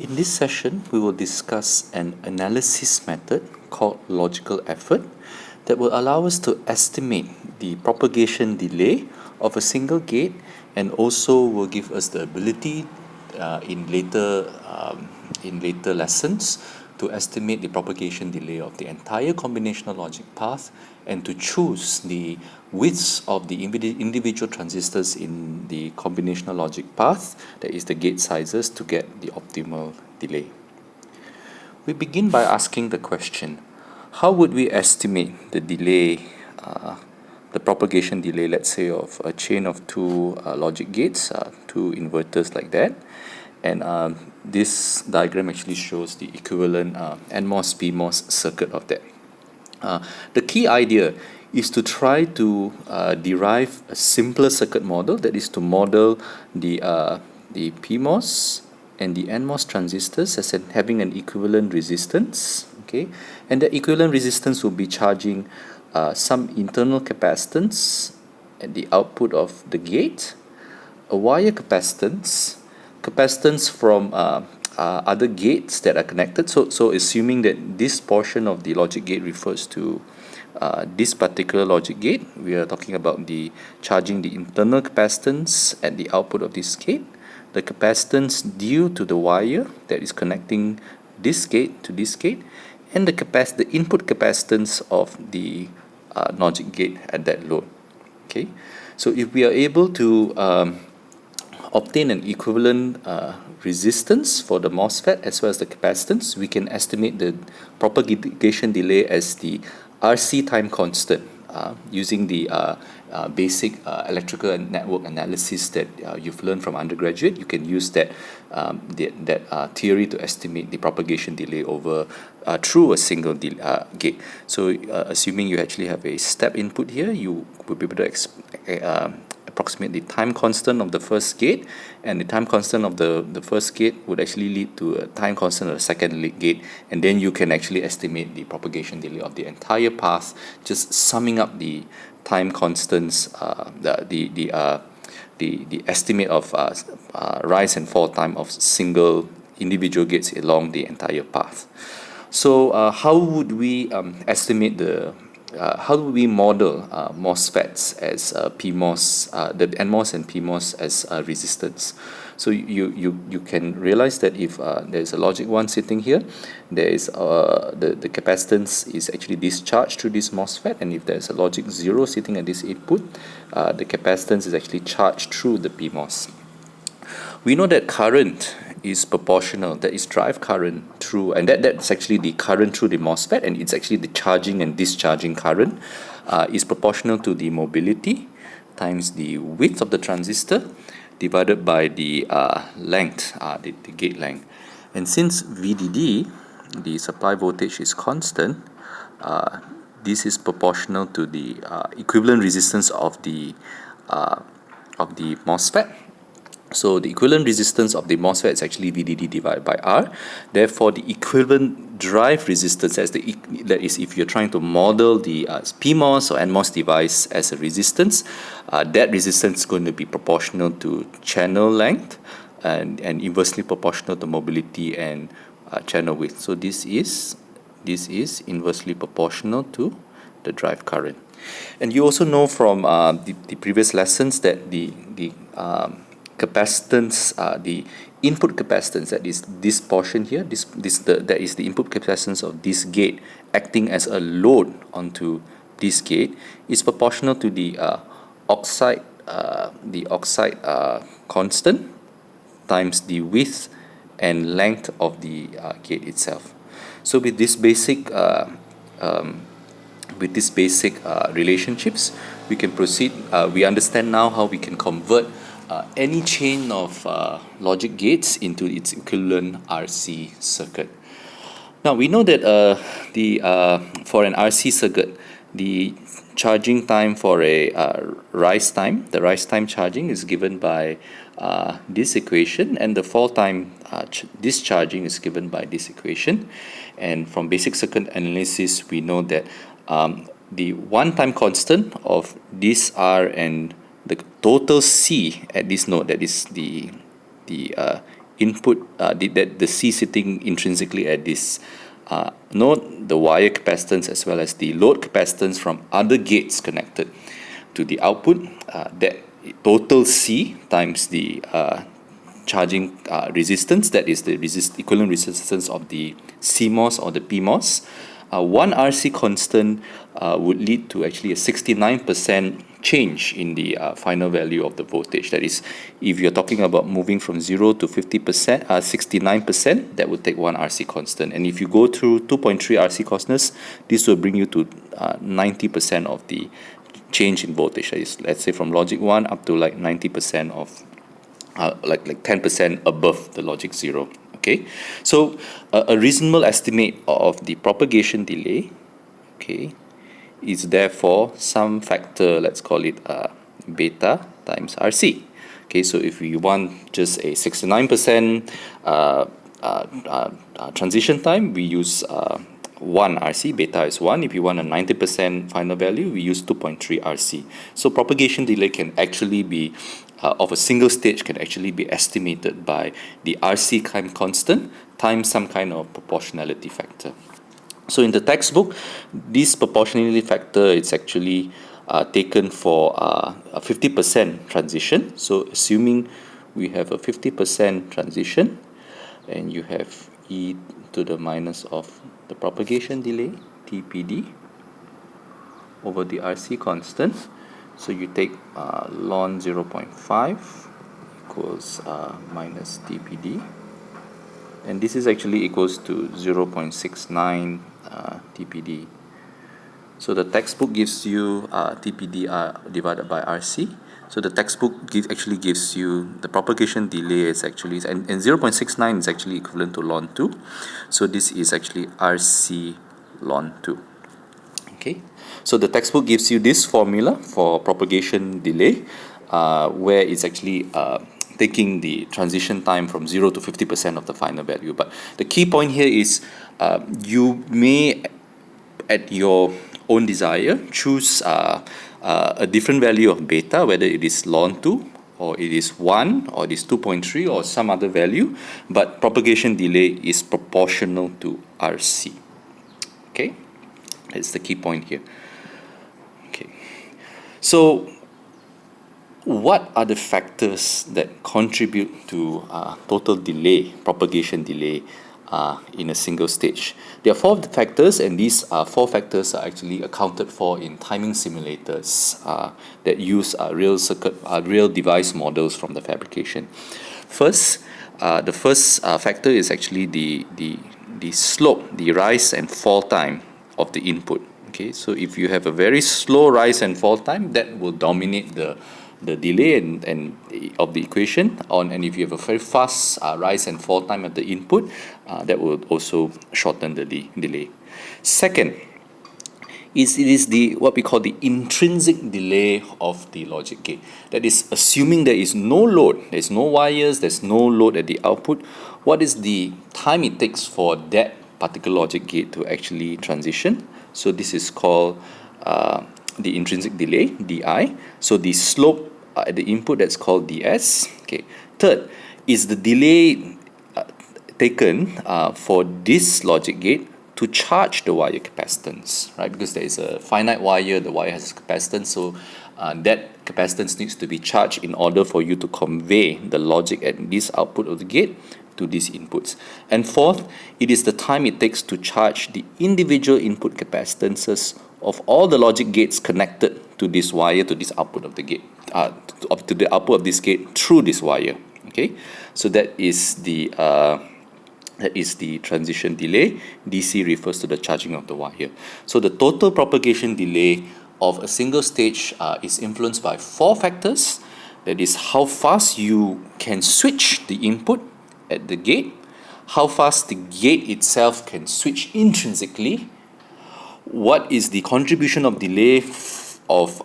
In this session, we will discuss an analysis method called logical effort that will allow us to estimate the propagation delay of a single gate and also will give us the ability in later lessons to estimate the propagation delay of the entire combinational logic path and to choose the widths of the individual transistors in the combinational logic path, that is the gate sizes, to get the optimal delay. We begin by asking the question, how would we estimate the delay, the propagation delay, let's say, of a chain of two logic gates, two inverters like that? And this diagram actually shows the equivalent NMOS PMOS circuit of that. The key idea is to try to derive a simpler circuit model, that is to model the PMOS and the NMOS transistors as having an equivalent resistance, okay, and the equivalent resistance will be charging some internal capacitance at the output of the gate, a wire capacitance from other gates that are connected. So assuming that this portion of the logic gate refers to this particular logic gate, we are talking about the charging the internal capacitance at the output of this gate, the capacitance due to the wire that is connecting this gate to this gate, and the input capacitance of the logic gate at that load. Okay, so if we are able to obtain an equivalent resistance for the MOSFET as well as the capacitance, we can estimate the propagation delay as the RC time constant using the basic electrical and network analysis that you've learned from undergraduate. You can use that theory to estimate the propagation delay over through a single gate. So assuming you actually have a step input here, you will be able to approximate the time constant of the first gate, and the time constant of the first gate would actually lead to a time constant of the second gate, and then you can actually estimate the propagation delay of the entire path, just summing up the time constants, the estimate of rise and fall time of single individual gates along the entire path. So how would we estimate how do we model MOSFETs as PMOS, the NMOS and PMOS as resistance? So you can realize that if there's a logic 1 sitting here, there is the capacitance is actually discharged through this MOSFET, and if there's a logic 0 sitting at this input, the capacitance is actually charged through the PMOS. We know that current is proportional, that is drive current through, and that's actually the current through the MOSFET, and it's actually the charging and discharging current is proportional to the mobility times the width of the transistor divided by the length, the gate length. And since VDD, the supply voltage, is constant, this is proportional to the equivalent resistance of the MOSFET. So the equivalent resistance of the MOSFET is actually VDD divided by R. Therefore, the equivalent drive resistance, that is, if you're trying to model the PMOS or NMOS device as a resistance, that resistance is going to be proportional to channel length and inversely proportional to mobility and channel width. So this is inversely proportional to the drive current. And you also know from the previous lessons that the capacitance, the input capacitance, that is this portion here, that is the input capacitance of this gate acting as a load onto this gate, is proportional to the oxide constant times the width and length of the gate itself. So with this basic relationships, we can proceed. We understand now how we can convert any chain of logic gates into its equivalent RC circuit. Now we know that for an RC circuit, the charging time for a rise time, the rise time charging, is given by this equation, and the fall time discharging is given by this equation. And from basic circuit analysis, we know that the one time constant of this R and the total C at this node, that is the input, the C sitting intrinsically at this node, the wire capacitance as well as the load capacitance from other gates connected to the output, that total C times the charging resistance, that is the equivalent resistance of the CMOS or the PMOS. One RC constant would lead to actually a 69% change in the final value of the voltage. That is, if you're talking about moving from 0 to 50%, 69%, that would take one RC constant. And if you go through 2.3 RC constants, this will bring you to 90% of the change in voltage. That is, let's say from logic 1 up to like 90% of like 10% above the logic 0. Okay, so a reasonable estimate of the propagation delay, okay, is therefore some factor, let's call it beta times RC. Okay, so if we want just a 69% transition time, we use 1 RC, beta is 1. If you want a 90% final value, we use 2.3 RC. So propagation delay can actually be, of a single stage, can actually be estimated by the RC time constant times some kind of proportionality factor. So in the textbook, this proportionality factor is actually taken for a 50% transition. So assuming we have a 50% transition, and you have e to the minus of the propagation delay, TPD, over the RC constant. So you take ln 0.5 equals minus TPD. And this is actually equals to 0.69 TPD. So the textbook gives you TPD divided by RC. So the textbook actually gives you the propagation delay is actually, and 0.69 is actually equivalent to ln 2. So this is actually RC ln 2. Okay, so the textbook gives you this formula for propagation delay, where it's actually taking the transition time from 0 to 50% of the final value. But the key point here is you may, at your own desire, choose a different value of beta, whether it is ln 2 or it is 1 or it is 2.3 or some other value, but propagation delay is proportional to RC. Okay, that's the key point here. Okay, so what are the factors that contribute to total delay, propagation delay, in a single stage? There are 4 factors, and these 4 factors are actually accounted for in timing simulators that use real device models from the fabrication. First, the first factor is actually the slope, the rise and fall time of the input. Okay, so if you have a very slow rise and fall time, that will dominate the delay and of the equation and if you have a very fast rise and fall time at the input, that will also shorten the delay. Second, it is the what we call the intrinsic delay of the logic gate. That is, assuming there is no load, there's no wires, there's no load at the output, what is the time it takes for that particular logic gate to actually transition? So this is called the intrinsic delay, DI. So the slope at the input, that's called ds. Okay. Third is the delay taken for this logic gate to charge the wire capacitance, right? Because there is a finite wire, the wire has capacitance, so that capacitance needs to be charged in order for you to convey the logic at this output of the gate to these inputs. And fourth, it is the time it takes to charge the individual input capacitances of all the logic gates connected to this wire, to this output of the gate, to the output of this gate through this wire. Okay, so that is the transition delay. DC refers to the charging of the wire. So the total propagation delay of a single stage is influenced by 4 factors. That is, how fast you can switch the input at the gate, how fast the gate itself can switch intrinsically, what is the contribution of delay of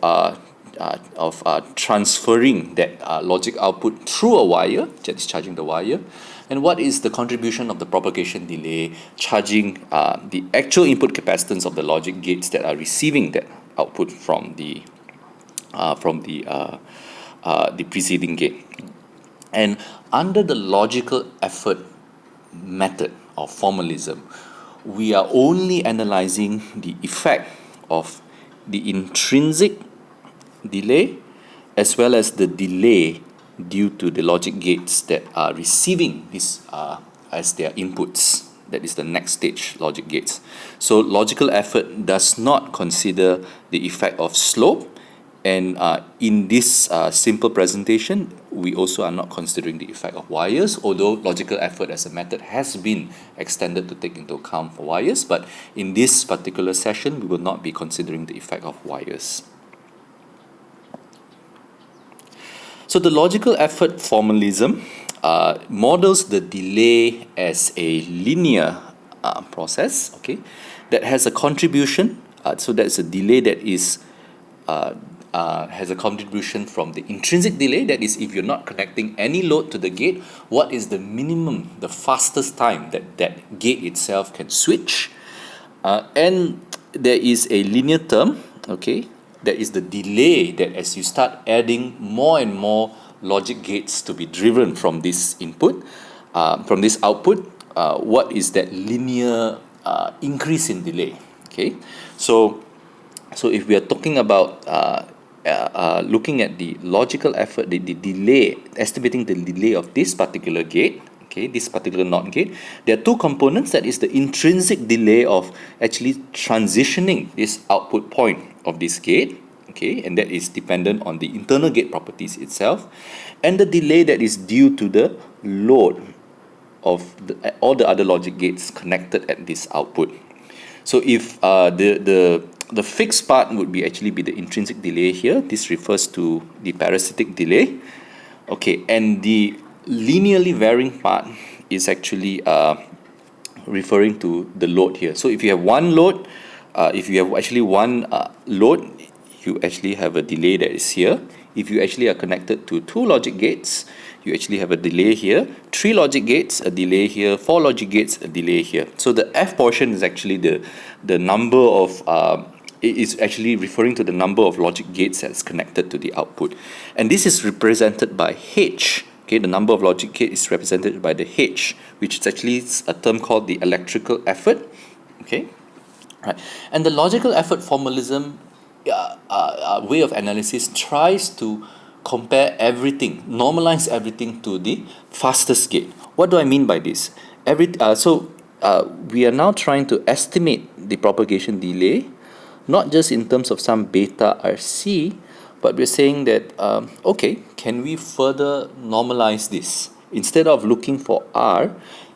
transferring that logic output through a wire, that is charging the wire, and what is the contribution of the propagation delay charging the actual input capacitance of the logic gates that are receiving that output from the preceding gate. And under the logical effort method or formalism, we are only analyzing the effect of the intrinsic delay as well as the delay due to the logic gates that are receiving this as their inputs. That is the next stage, logic gates. So logical effort does not consider the effect of slope, and in this simple presentation, we also are not considering the effect of wires, although logical effort as a method has been extended to take into account for wires, but in this particular session, we will not be considering the effect of wires. So the logical effort formalism models the delay as a linear process, okay, that has a contribution. So that's a delay that is has a contribution from the intrinsic delay. That is, if you're not connecting any load to the gate, what is the minimum, the fastest time that that gate itself can switch? And there is a linear term, okay, that is the delay that as you start adding more and more logic gates to be driven from this input, from this output, what is that linear increase in delay? Okay, so if we are talking about looking at the logical effort, the delay, estimating the delay of this particular gate, okay, this particular NOT gate, there are two components. That is the intrinsic delay of actually transitioning this output point of this gate, okay, and that is dependent on the internal gate properties itself, and the delay that is due to the load of all the other logic gates connected at this output. So if the fixed part would be actually be the intrinsic delay here. This refers to the parasitic delay, okay, and the linearly varying part is actually referring to the load here. So if you have one load, if you have actually one load, you actually have a delay that is here. If you actually are connected to two logic gates, you actually have a delay here. 3 logic gates, a delay here. 4 logic gates, a delay here. So the F portion is actually the number of it is actually referring to the number of logic gates that's connected to the output, and this is represented by H. Okay, the number of logic gates is represented by the H, which is actually a term called the electrical effort. Okay, right, and the logical effort formalism way of analysis tries to compare everything, normalize everything to the fastest gate. What do I mean by this? We are now trying to estimate the propagation delay, not just in terms of some beta RC, but we're saying that, okay, can we further normalize this? Instead of looking for R,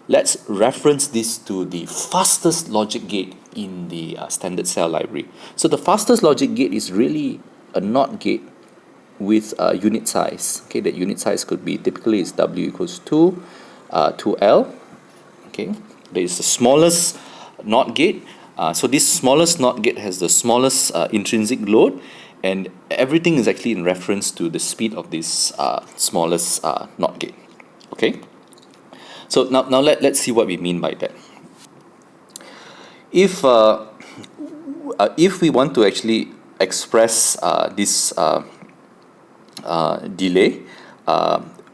let's reference this to the fastest logic gate in the standard cell library. So the fastest logic gate is really a NOT gate with unit size. Okay, that unit size could be typically is W equals 2L. Okay, there is the smallest NOT gate. So this smallest NOT gate has the smallest intrinsic load, and everything is actually in reference to the speed of this smallest NOT gate. Okay, so now let's see what we mean by that. If we want to actually express this delay,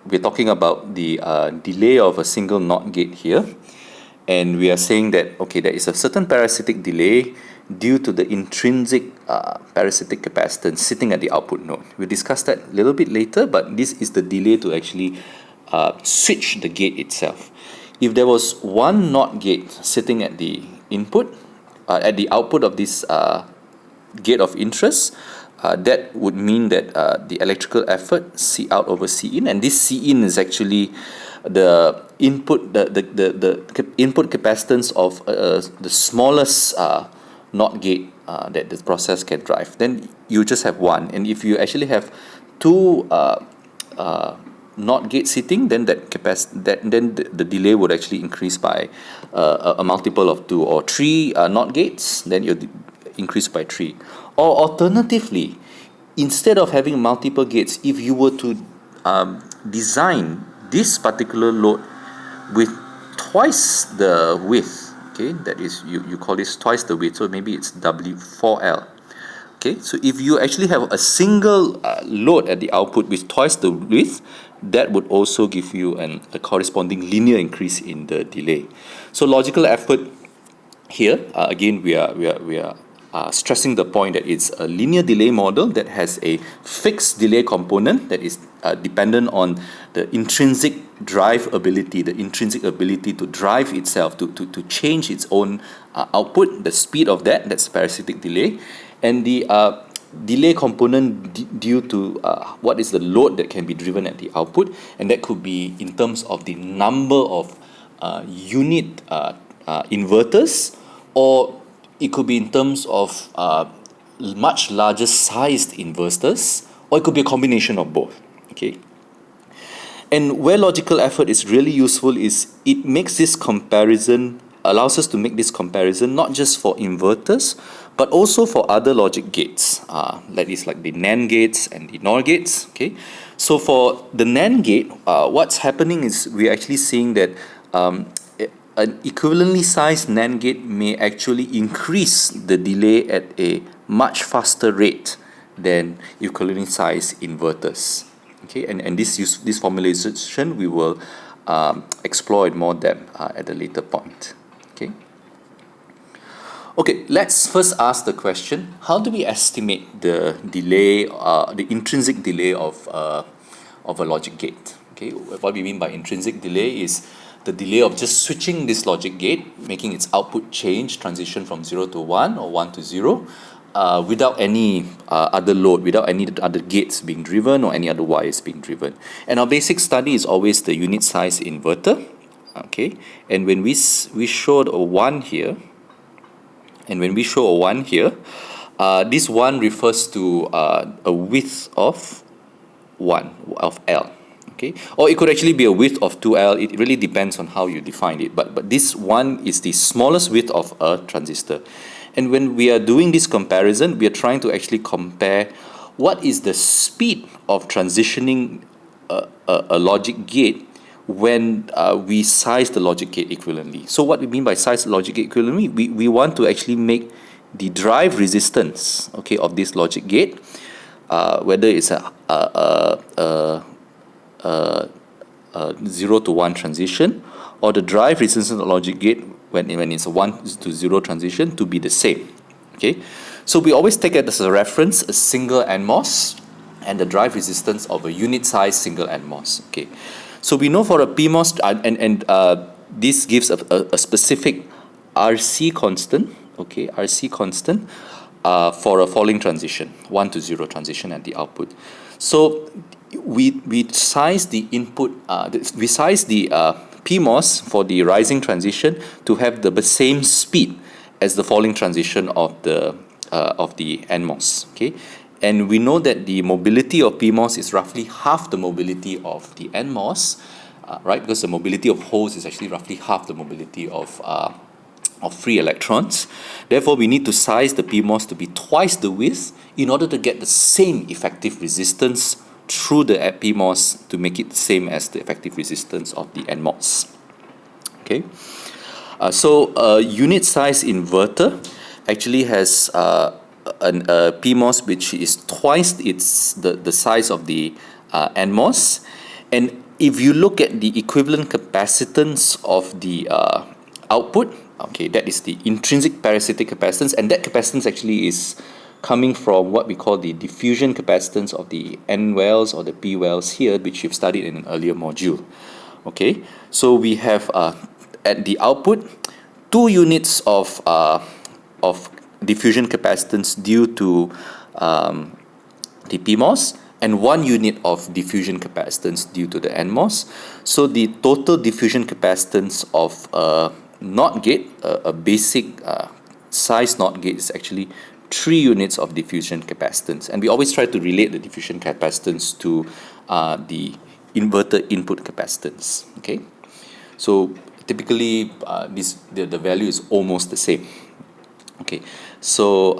we're talking about the delay of a single NOT gate here, and we are saying that, okay, there is a certain parasitic delay due to the intrinsic parasitic capacitance sitting at the output node. We'll discuss that a little bit later, but this is the delay to actually switch the gate itself. If there was one NOT gate sitting at the input, at the output of this gate of interest, that would mean that the electrical effort C out over C in, and this C in is actually the input, the input capacitance of the smallest NOT gate that the process can drive. Then you just have one, and if you actually have two NOT gate sitting, then then the delay would actually increase by a multiple of 2, or 3 NOT gates, then you increase by 3. Or alternatively, instead of having multiple gates, if you were to design this particular load with twice the width, okay, that is, you call this twice the width, so maybe it's W4L. Okay, so if you actually have a single load at the output with twice the width, that would also give you a corresponding linear increase in the delay. So logical effort here, again, we are stressing the point that it's a linear delay model that has a fixed delay component that is dependent on the intrinsic drive ability, the intrinsic ability to drive itself, to change its own output, the speed of that's parasitic delay, and the delay component due to what is the load that can be driven at the output, and that could be in terms of the number of unit inverters, or it could be in terms of much larger sized inverters, or it could be a combination of both. Okay. And where logical effort is really useful is it makes this comparison, allows us to make this comparison not just for inverters, but also for other logic gates, like the NAND gates and the NOR gates. Okay, so for the NAND gate, what's happening is we're actually seeing that an equivalently sized NAND gate may actually increase the delay at a much faster rate than equivalently sized inverters. Okay, and this formulation we will explore in more depth at a later point. Okay. Okay, let's first ask the question: how do we estimate the delay, the intrinsic delay of a logic gate? Okay, what we mean by intrinsic delay is the delay of just switching this logic gate, making its output change, transition from 0 to 1 or 1 to 0, without any other load, without any other gates being driven or any other wires being driven. And our basic study is always the unit size inverter. Okay, and when we showed a 1 here, this 1 refers to a width of 1 of L. Okay, or it could actually be a width of 2L. It really depends on how you define it. But this 1 is the smallest width of a transistor. And when we are doing this comparison, we are trying to actually compare what is the speed of transitioning a logic gate when we size the logic gate equivalently. So what we mean by size the logic gate equivalently, we want to actually make the drive resistance, okay, of this logic gate, whether it's a 0 to 1 transition, or the drive resistance of the logic gate when it's a 1 to 0 transition, to be the same. Okay, so we always take it as a reference a single NMOS and the drive resistance of a unit size single NMOS. Okay, so we know for a PMOS, this gives a specific RC constant. Okay, RC constant for a falling transition, 1 to 0 transition at the output. So we size the input, we size the PMOS for the rising transition to have the same speed as the falling transition of the NMOS. Okay, and we know that the mobility of PMOS is roughly half the mobility of the NMOS, right? Because the mobility of holes is actually roughly half the mobility of free electrons. Therefore, we need to size the PMOS to be twice the width in order to get the same effective resistance through the PMOS to make it the same as the effective resistance of the NMOS. Okay, so a unit size inverter actually has a PMOS which is twice the size of the NMOS, and if you look at the equivalent capacitance of the output, okay, that is the intrinsic parasitic capacitance, and that capacitance actually is coming from what we call the diffusion capacitance of the N wells or the P wells here, which you've studied in an earlier module. Okay, so we have at the output 2 units of diffusion capacitance due to the PMOS, and 1 unit of diffusion capacitance due to the NMOS. So the total diffusion capacitance of a NOT gate, a basic size NOT gate, is actually 3 units of diffusion capacitance, and we always try to relate the diffusion capacitance to the inverter input capacitance. Okay, so typically the value is almost the same. Okay, so